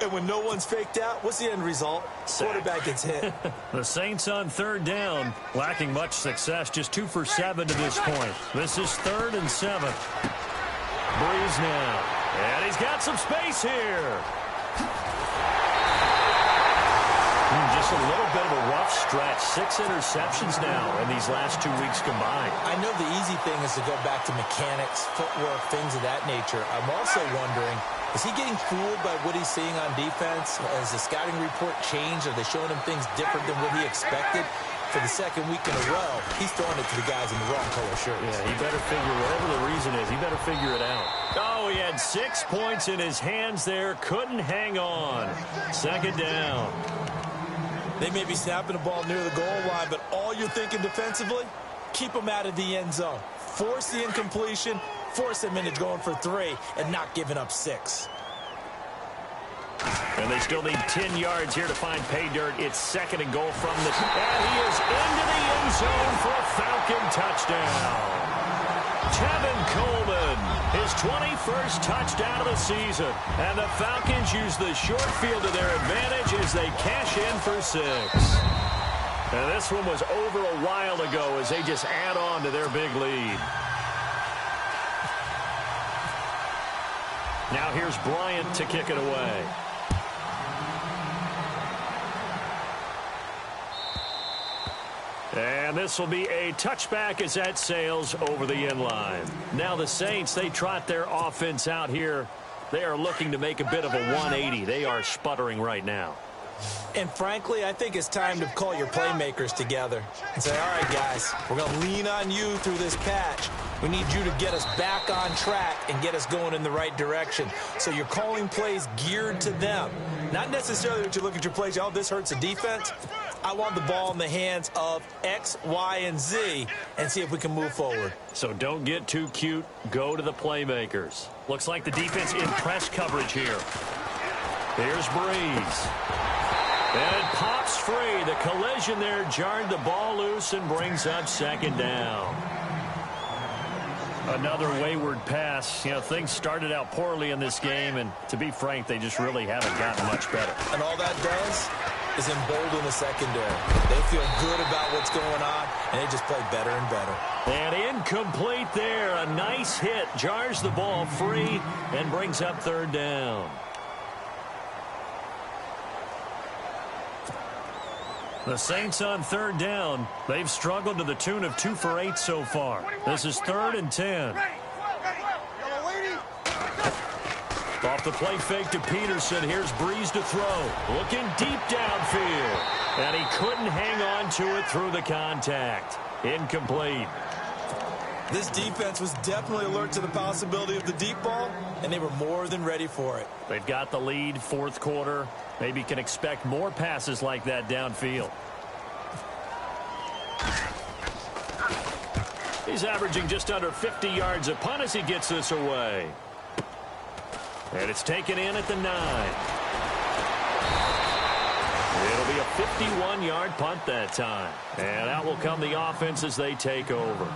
And when no one's faked out, what's the end result? Sack. Quarterback gets hit. The Saints on 3rd down, lacking much success, just 2 for 7 to this point. This is 3rd and 7. Breeze now. And he's got some space here. Just a little bit of a rough stretch. 6 interceptions now in these last 2 weeks combined. I know the easy thing is to go back to mechanics, footwork, things of that nature. I'm also wondering, is he getting fooled by what he's seeing on defense? Has the scouting report changed? Are they showing him things different than what he expected? For the 2nd week in a row, he's throwing it to the guys in the wrong color shirts. Yeah, he better figure, whatever the reason is, he better figure it out. Oh, he had 6 points in his hands there. Couldn't hang on. 2nd down. They may be snapping the ball near the goal line, but all you're thinking defensively, keep them out of the end zone. force the incompletion, force them into going for 3, and not giving up 6. And they still need 10 yards here to find pay dirt. It's 2nd and goal from the... And he is into the end zone for a Falcon touchdown. Tevin Coleman, his 21st touchdown of the season. And the Falcons use the short field to their advantage as they cash in for 6. And this one was over a while ago as they just add on to their big lead. Now here's Bryant to kick it away. And this will be a touchback as that sails over the end line. Now the Saints, they trot their offense out here. They are looking to make a bit of a 180. They are sputtering right now. And frankly, I think it's time to call your playmakers together and say, all right, guys, we're going to lean on you through this patch. We need you to get us back on track and get us going in the right direction. So you're calling plays geared to them. Not necessarily that you look at your plays, oh, this hurts the defense. I want the ball in the hands of X, Y, and Z and see if we can move forward. So don't get too cute. Go to the playmakers. Looks like the defense in press coverage here. Here's Breeze. And it pops free. The collision there jarred the ball loose and brings up 2nd down. Another wayward pass. You know, things started out poorly in this game, and to be frank, they just really haven't gotten much better. And all that does is embolden the secondary. They feel good about what's going on, and they just play better and better. And incomplete there. A nice hit. Jars the ball free and brings up 3rd down. The Saints on 3rd down. They've struggled to the tune of 2 for 8 so far. This is 3rd and 10. Off the play fake to Peterson. Here's Breeze to throw. Looking deep downfield. And he couldn't hang on to it through the contact. Incomplete. This defense was definitely alert to the possibility of the deep ball, and they were more than ready for it. They've got the lead, 4th quarter. Maybe can expect more passes like that downfield. He's averaging just under 50 yards a punt as he gets this away. And it's taken in at the 9. It'll be a 51-yard punt that time. And out will come the offense as they take over.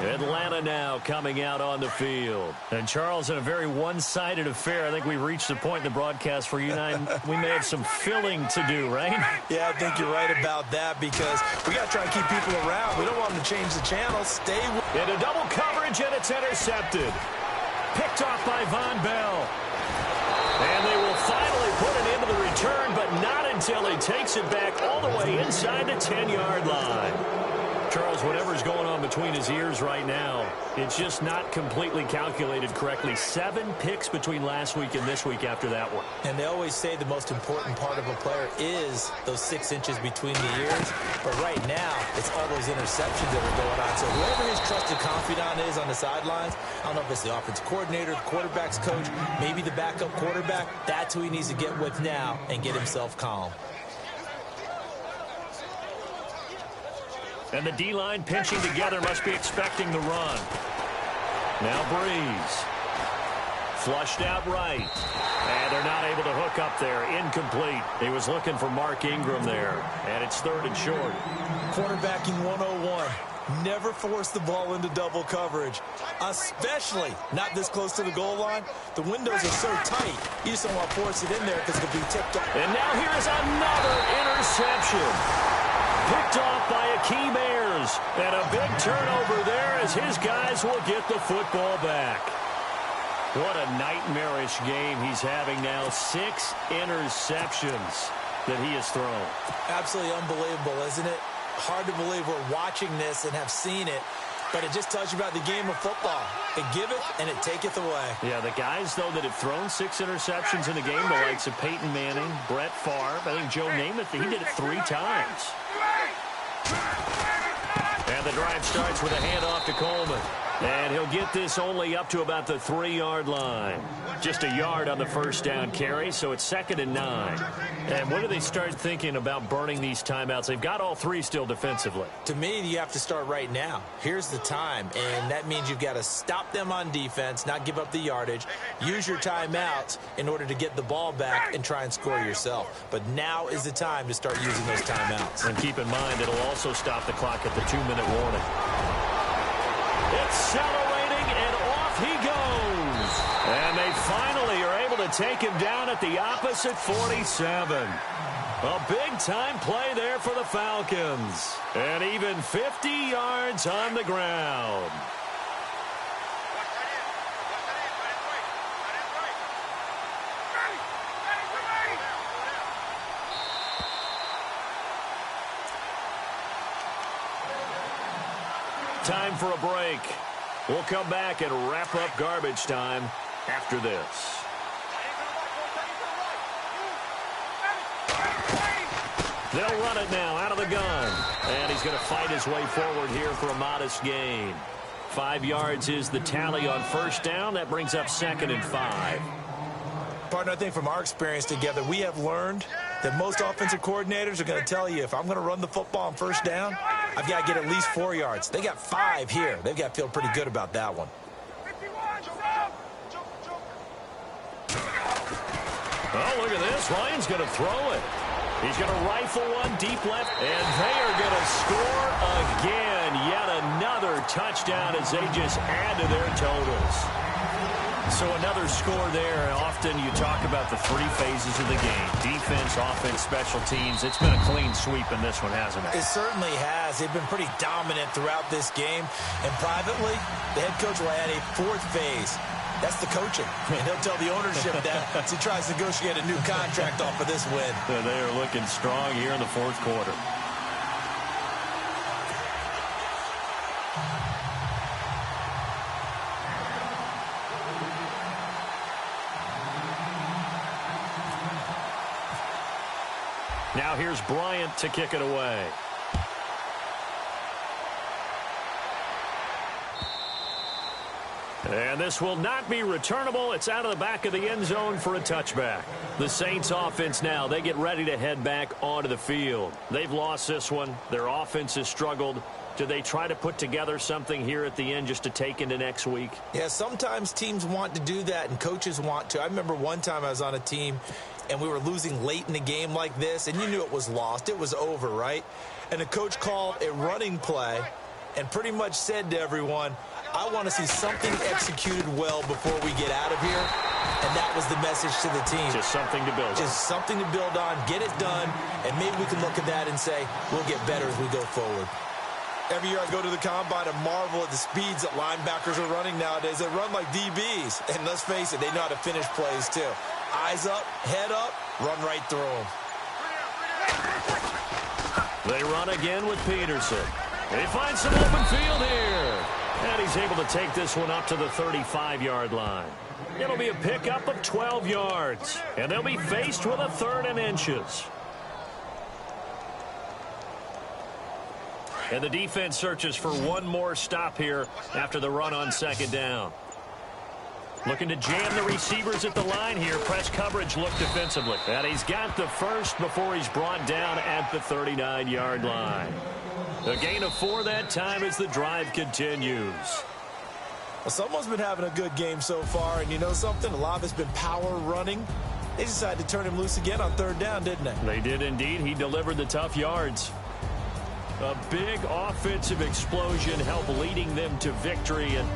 Atlanta now coming out on the field. And, Charles, in a very one-sided affair, I think we've reached the point in the broadcast where you and I, we may have some filling to do, right? Yeah, I think you're right about that because we got to try and keep people around. We don't want them to change the channel. Stay with into double coverage, and it's intercepted. Picked off by Von Bell. And they will finally put it into the return, but not until he takes it back all the way inside the 10-yard line. Charles, whatever's going on between his ears right now, it's just not completely calculated correctly. 7 picks between last week and this week after that one. And they always say the most important part of a player is those 6 inches between the ears. But right now, it's all those interceptions that are going on. So whoever his trusted confidant is on the sidelines, I don't know if it's the offensive coordinator, the quarterback's coach, maybe the backup quarterback, that's who he needs to get with now and get himself calm. And the D-line pinching together must be expecting the run. Now Breeze. Flushed out right. And they're not able to hook up there. Incomplete. He was looking for Mark Ingram there. And it's 3rd and short. Quarterbacking 101. Never force the ball into double coverage, especially not this close to the goal line. The windows are so tight, you just don't want to force it in there because it could be tipped off. And now here is another interception. Picked off by Akeem Ayers. And a big turnover there as his guys will get the football back. What a nightmarish game he's having now. 6 interceptions that he has thrown. Absolutely unbelievable, isn't it? Hard to believe we're watching this and have seen it. But it just tells you about the game of football. It giveth and it taketh away. Yeah, the guys, though, that have thrown 6 interceptions in the game, the likes of Peyton Manning, Brett Favre, I think Joe Namath, he did it 3 times. And the drive starts with a handoff to Coleman. And he'll get this only up to about the 3-yard line. Just a yard on the first down carry, so it's 2nd and 9. And when do they start thinking about burning these timeouts? They've got all 3 still defensively. To me, you have to start right now. Here's the time, and that means you've got to stop them on defense, not give up the yardage, use your timeouts in order to get the ball back and try and score yourself. But now is the time to start using those timeouts. And keep in mind, it'll also stop the clock at the 2-minute warning. Accelerating, and off he goes. And they finally are able to take him down at the opposite 47. A big-time play there for the Falcons. And even 50 yards on the ground. Time for a break. We'll come back and wrap up garbage time after this. They'll run it now out of the gun. And he's going to fight his way forward here for a modest gain. 5 yards is the tally on first down. That brings up 2nd and 5. Partner, I think from our experience together, we have learned that most offensive coordinators are going to tell you, if I'm going to run the football on first down, I've got to get at least 4 yards. They got 5 here. They've got to feel pretty good about that one. Oh, look at this. Ryan's going to throw it. He's going to rifle one deep left, and they are going to score again. Yet another touchdown as they just add to their totals. So another score there. Often you talk about the 3 phases of the game. Defense, offense, special teams. It's been a clean sweep in this one, hasn't it? It certainly has. They've been pretty dominant throughout this game. And privately, the head coach will add a 4th phase. That's the coaching. And he'll tell the ownership that as he tries to negotiate a new contract off of this win. They are looking strong here in the 4th quarter. Now here's Bryant to kick it away. And this will not be returnable. It's out of the back of the end zone for a touchback. The Saints offense now, they get ready to head back onto the field. They've lost this one. Their offense has struggled. Do they try to put together something here at the end just to take into next week? Yeah, sometimes teams want to do that and coaches want to. I remember one time I was on a team and we were losing late in the game like this, and you knew it was lost. It was over, right? And the coach called a running play and pretty much said to everyone, I want to see something executed well before we get out of here. And that was the message to the team. Just something to build on. Just something to build on, get it done, and maybe we can look at that and say, we'll get better as we go forward. Every year I go to the combine and marvel at the speeds that linebackers are running nowadays. They run like DBs. And let's face it, they know how to finish plays too. Eyes up, head up, run right through them. They run again with Peterson. They find some open field here. And he's able to take this one up to the 35-yard line. It'll be a pickup of 12 yards. And they'll be faced with a 3rd and inches. And the defense searches for one more stop here after the run on 2nd down. Looking to jam the receivers at the line here. Press coverage look defensively. And he's got the first before he's brought down at the 39-yard line. A gain of 4 that time as the drive continues. Well, someone's been having a good game so far, and you know something? A lot of it's been power running. They decided to turn him loose again on 3rd down, didn't they? They did indeed. He delivered the tough yards. A big offensive explosion helped leading them to victory. And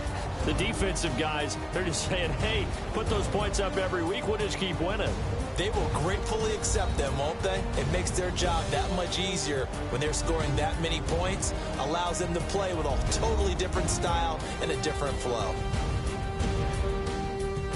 the defensive guys, they're just saying, hey, put those points up every week. We'll just keep winning. They will gratefully accept them, won't they? It makes their job that much easier when they're scoring that many points. Allows them to play with a totally different style and a different flow.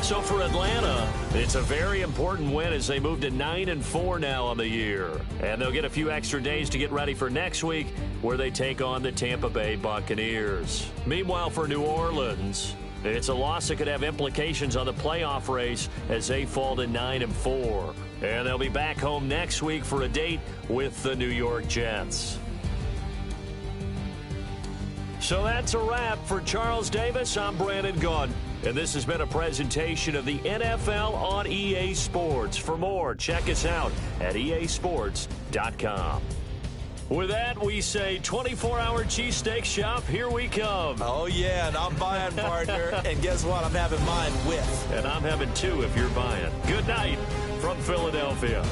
So for Atlanta, it's a very important win as they move to 9-4 now on the year. And they'll get a few extra days to get ready for next week where they take on the Tampa Bay Buccaneers. Meanwhile, for New Orleans, it's a loss that could have implications on the playoff race as they fall to 9-4. And they'll be back home next week for a date with the New York Jets. So that's a wrap for Charles Davis. I'm Brandon Gaudin, and this has been a presentation of the NFL on EA Sports. For more, check us out at easports.com. With that, we say 24-hour cheesesteak shop, here we come. Oh, yeah, and I'm buying, partner. And guess what? I'm having mine with. And I'm having two if you're buying. Good night from Philadelphia.